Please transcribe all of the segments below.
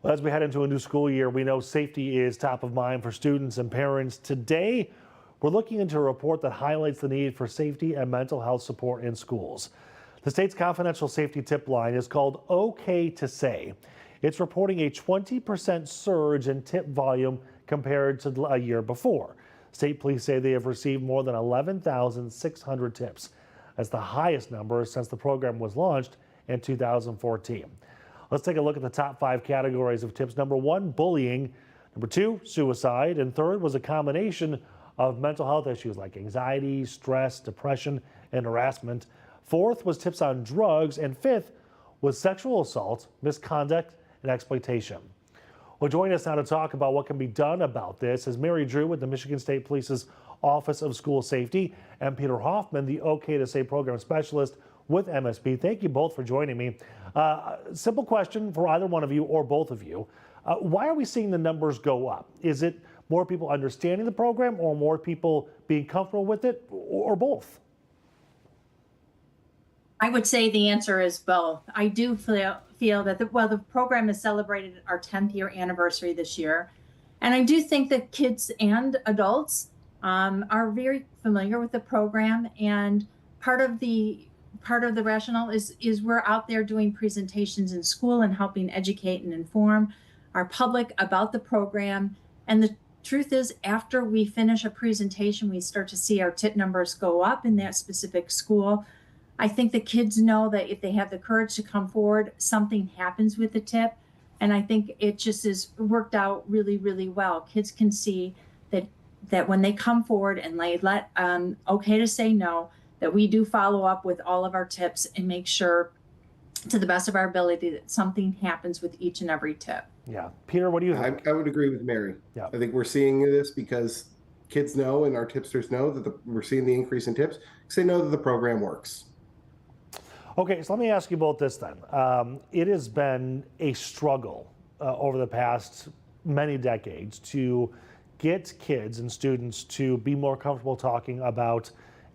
Well, as we head into a new school year, we know safety is top of mind for students and parents. Today, we're looking into a report that highlights the need for safety and mental health support in schools. The state's confidential safety tip line is called OK2SAY. It's reporting a 20% surge in tip volume compared to a year before. State police say they have received more than 11,600 tips. That's the highest number since the program was launched in 2014. Let's take a look at the top 5 categories of tips. Number 1, bullying. Number 2, suicide. And third was a combination of mental health issues like anxiety, stress, depression, and harassment. Fourth was tips on drugs. And fifth was sexual assault, misconduct, and exploitation. Well, joining us now to talk about what can be done about this is Mary Drew with the Michigan State Police's Office of School Safety and Peter Hoffman, the OK2SAY program specialist with MSP. Thank you both for joining me. Simple question for either one of you or both of you. Why are we seeing the numbers go up? Is it more people understanding the program or more people being comfortable with it or both? I would say the answer is both. I do feel that the program has celebrated our 10th year anniversary this year. And I do think that kids and adults are very familiar with the program. And part of the rationale is we're out there doing presentations in school and helping educate and inform our public about the program. And the truth is, after we finish a presentation, we start to see our tip numbers go up in that specific school. I think the kids know that if they have the courage to come forward, something happens with the tip. And I think it just is worked out really, really well. Kids can see that when they come forward and they let OK2SAY know, that we do follow up with all of our tips and make sure to the best of our ability that something happens with each and every tip. Yeah. Peter, what do you think? I would agree with Mary. Yeah. I think we're seeing this because kids know and our tipsters know that we're seeing the increase in tips because they know that the program works. Okay, so let me ask you both this then. It has been a struggle over the past many decades to get kids and students to be more comfortable talking about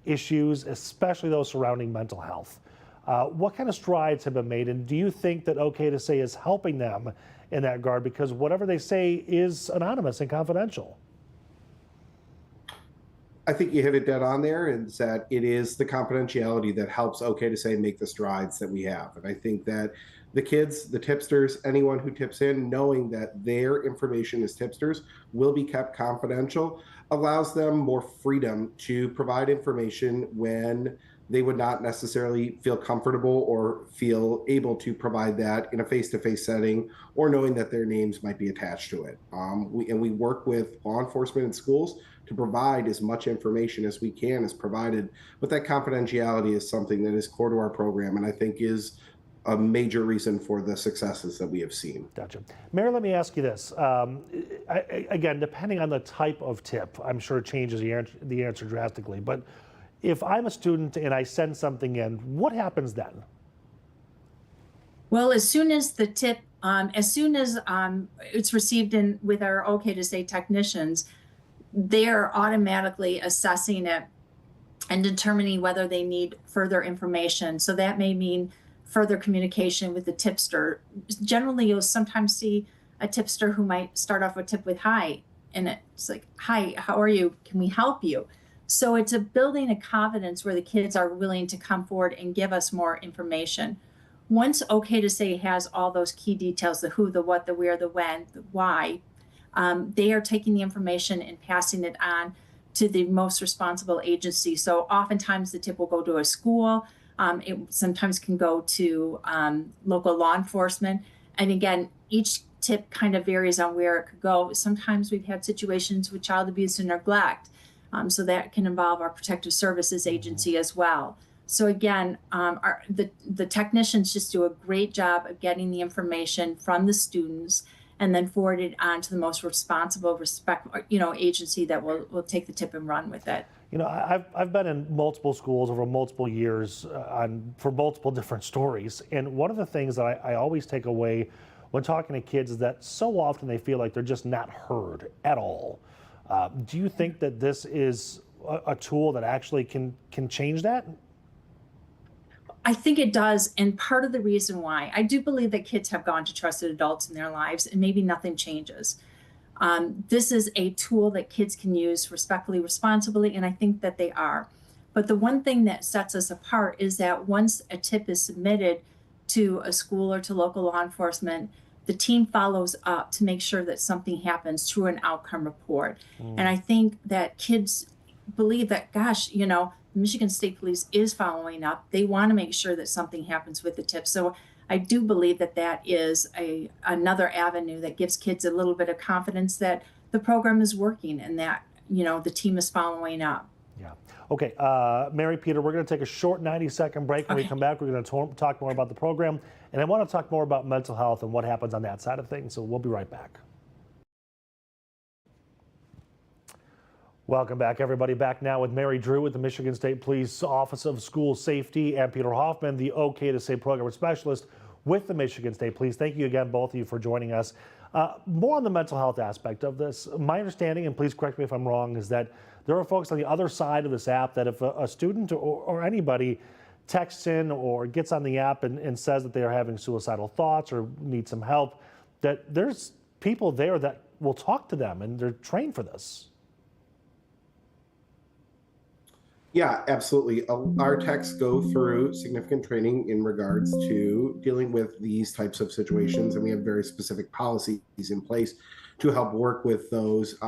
issues, especially those surrounding mental health. What kind of strides have been made, and do you think that OK2SAY is helping them in that regard, because whatever they say is anonymous and confidential? I think you hit it dead on there, and that it is the confidentiality that helps OK2SAY make the strides that we have. And I think that the kids, the tipsters, anyone who tips in, knowing that their information as tipsters will be kept confidential, allows them more freedom to provide information when they would not necessarily feel comfortable or feel able to provide that in a face-to-face setting, or knowing that their names might be attached to it. We work with law enforcement and schools to provide as much information as we can as provided, but that confidentiality is something that is core to our program, and I think is a major reason for the successes that we have seen. Gotcha. Mary, let me ask you this. Again, depending on the type of tip, I'm sure it changes the answer drastically, but if I'm a student and I send something in, what happens then? Well, as soon as the tip, it's received in with our OK2SAY technicians, they're automatically assessing it and determining whether they need further information. So that may mean further communication with the tipster. Generally, you'll sometimes see a tipster who might start off a tip with "Hi," and it's like, "Hi, how are you? Can we help you?" So it's building a confidence where the kids are willing to come forward and give us more information. Once OK2SAY has all those key details, the who, the what, the where, the when, the why, they are taking the information and passing it on to the most responsible agency. So oftentimes the tip will go to a school. It sometimes can go to local law enforcement. And again, each tip kind of varies on where it could go. Sometimes we've had situations with child abuse and neglect. So that can involve our protective services agency as well. So again, the technicians just do a great job of getting the information from the students and then forward it on to the most responsible, agency that will take the tip and run with it. You know, I've been in multiple schools over multiple years for multiple different stories. And one of the things that I always take away when talking to kids is that so often they feel like they're just not heard at all. Do you think that this is a tool that actually can change that? I think it does. And part of the reason why I do believe that kids have gone to trusted adults in their lives and maybe nothing changes. This is a tool that kids can use respectfully, responsibly, and I think that they are. But the one thing that sets us apart is that once a tip is submitted to a school or to local law enforcement, the team follows up to make sure that something happens through an outcome report. And I think that kids believe that, gosh, the Michigan State Police is following up. They want to make sure that something happens with the tip. So I do believe that that is another avenue that gives kids a little bit of confidence that the program is working and that, the team is following up. Yeah. Okay, Mary, Peter, we're going to take a short 90-second break. When we come back, we're going to talk more about the program. And I want to talk more about mental health and what happens on that side of things. So we'll be right back. Welcome back, everybody. Back now with Mary Drew with the Michigan State Police Office of School Safety and Peter Hoffman, the OK2SAY program specialist with the Michigan State Police. Thank you again, both of you, for joining us. More on the mental health aspect of this. My understanding, and please correct me if I'm wrong, is that there are folks on the other side of this app that if a student or anybody texts in or gets on the app and says that they are having suicidal thoughts or need some help, that there's people there that will talk to them and they're trained for this. Yeah, absolutely. Our techs go through significant training in regards to dealing with these types of situations, and we have very specific policies in place to help work with those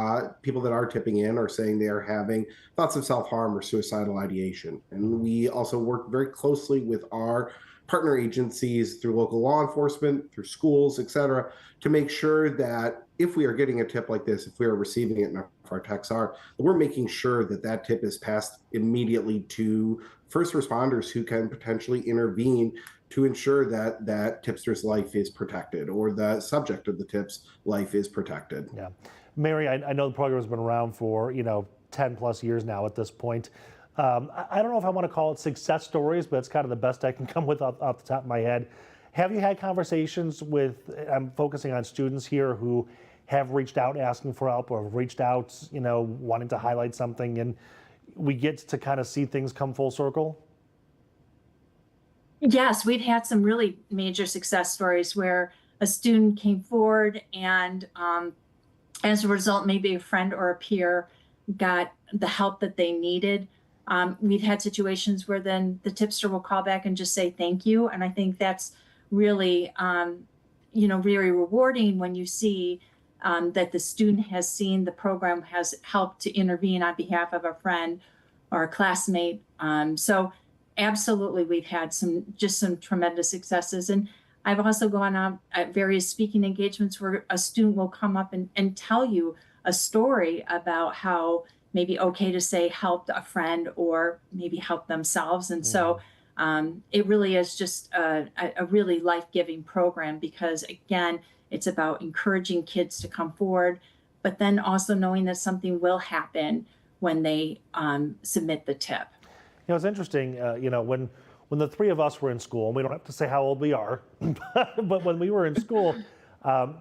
people that are tipping in or saying they are having thoughts of self-harm or suicidal ideation. And we also work very closely with our partner agencies through local law enforcement, through schools, et cetera, to make sure that if we are getting a tip like this, if we are receiving it, and if our techs are, we're making sure that that tip is passed immediately to first responders who can potentially intervene to ensure that that tipster's life is protected or the subject of the tip's life is protected. Yeah. Mary, I know the program has been around for, 10 plus years now at this point. I don't know if I want to call it success stories, but it's kind of the best I can come with off the top of my head. Have you had conversations with, I'm focusing on students here who have reached out asking for help or have reached out, wanting to highlight something, and we get to kind of see things come full circle? Yes, we've had some really major success stories where a student came forward and as a result, maybe a friend or a peer got the help that they needed. We've had situations where then the tipster will call back and just say thank you. And I think that's really, very rewarding when you see that the student has seen the program has helped to intervene on behalf of a friend or a classmate. So absolutely, we've had some tremendous successes. And I've also gone on at various speaking engagements where a student will come up and tell you a story about how maybe OK2SAY helped a friend or maybe helped themselves. And so it really is just a really life-giving program because, again, it's about encouraging kids to come forward, but then also knowing that something will happen when they submit the tip. It's interesting, when the three of us were in school, and we don't have to say how old we are, but when we were in school,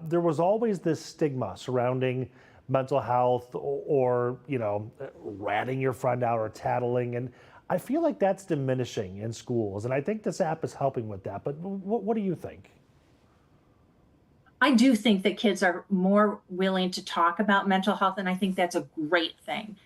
there was always this stigma surrounding mental health or ratting your friend out or tattling. And I feel like that's diminishing in schools. And I think this app is helping with that. But what do you think? I do think that kids are more willing to talk about mental health, and I think that's a great thing.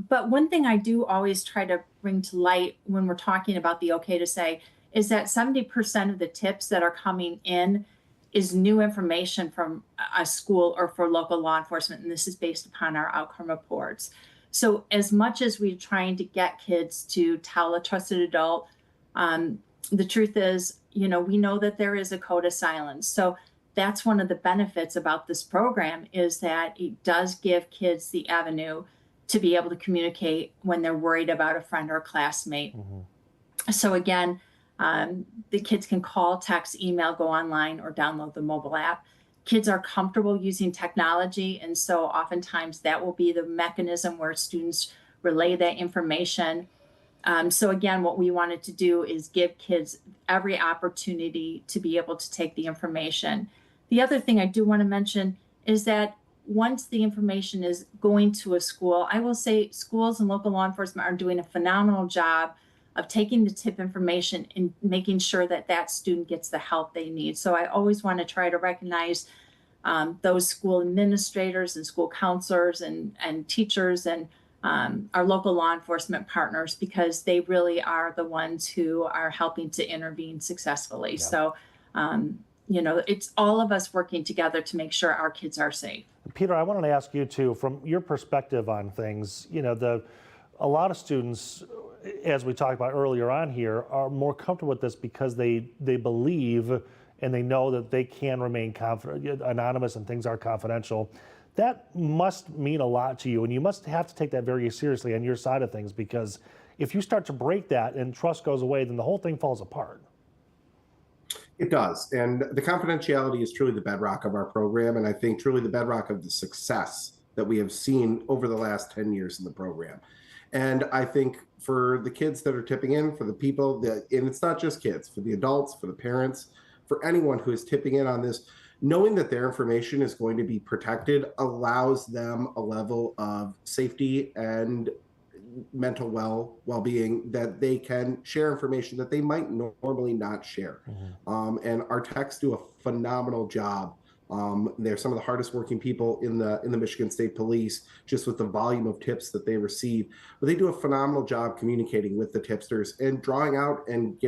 But one thing I do always try to bring to light when we're talking about the OK2SAY is that 70% of the tips that are coming in is new information from a school or for local law enforcement, and this is based upon our outcome reports. So as much as we're trying to get kids to tell a trusted adult, the truth is, we know that there is a code of silence. So that's one of the benefits about this program is that it does give kids the avenue to be able to communicate when they're worried about a friend or a classmate. So again, the kids can call, text, email, go online, or download the mobile app. Kids are comfortable using technology, and so oftentimes that will be the mechanism where students relay that information. So again, what we wanted to do is give kids every opportunity to be able to take the information. The other thing I do want to mention is that once the information is going to a school, I will say schools and local law enforcement are doing a phenomenal job of taking the tip information and making sure that that student gets the help they need. So I always want to try to recognize those school administrators and school counselors and teachers and our local law enforcement partners, because they really are the ones who are helping to intervene successfully. Yeah. So, it's all of us working together to make sure our kids are safe. Peter, I wanted to ask you too, from your perspective on things, a lot of students, as we talked about earlier on here, are more comfortable with this because they believe and they know that they can remain anonymous and things are confidential. That must mean a lot to you, and you must have to take that very seriously on your side of things, because if you start to break that and trust goes away, then the whole thing falls apart. It does. And the confidentiality is truly the bedrock of our program, and I think truly the bedrock of the success that we have seen over the last 10 years in the program. And I think for the kids that are tipping in, for the people that, and it's not just kids, for the adults, for the parents, for anyone who is tipping in on this, knowing that their information is going to be protected allows them a level of safety and mental well-being, that they can share information that they might normally not share. And our techs do a phenomenal job. They're some of the hardest working people in the Michigan State Police, just with the volume of tips that they receive. But they do a phenomenal job communicating with the tipsters and drawing out and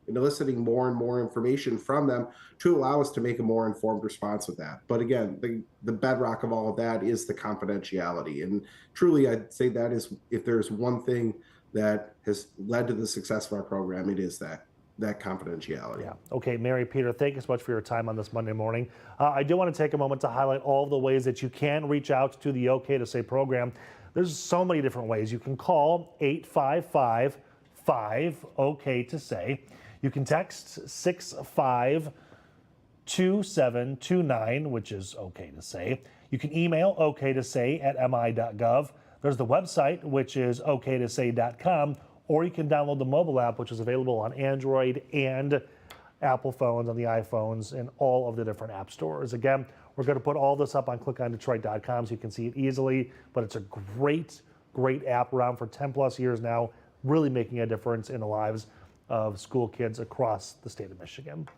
eliciting more and more information from them to allow us to make a more informed response with that. But again, the bedrock of all of that is the confidentiality. And truly, I'd say that is, if there's one thing that has led to the success of our program, it is that confidentiality. Yeah. Okay, Mary, Peter, thank you so much for your time on this Monday morning. I do want to take a moment to highlight all of the ways that you can reach out to the OK to Say program. There's so many different ways. You can call 855-5-OK2SAY. You can text 652729, which is OK to Say. You can email OK2SAY@mi.gov. There's the website, which is OK2SAY.com. Or you can download the mobile app, which is available on Android and Apple phones, on the iPhones, and all of the different app stores. Again, we're going to put all this up on clickondetroit.com so you can see it easily, but it's a great, great app, around for 10 plus years now, really making a difference in the lives of school kids across the state of Michigan.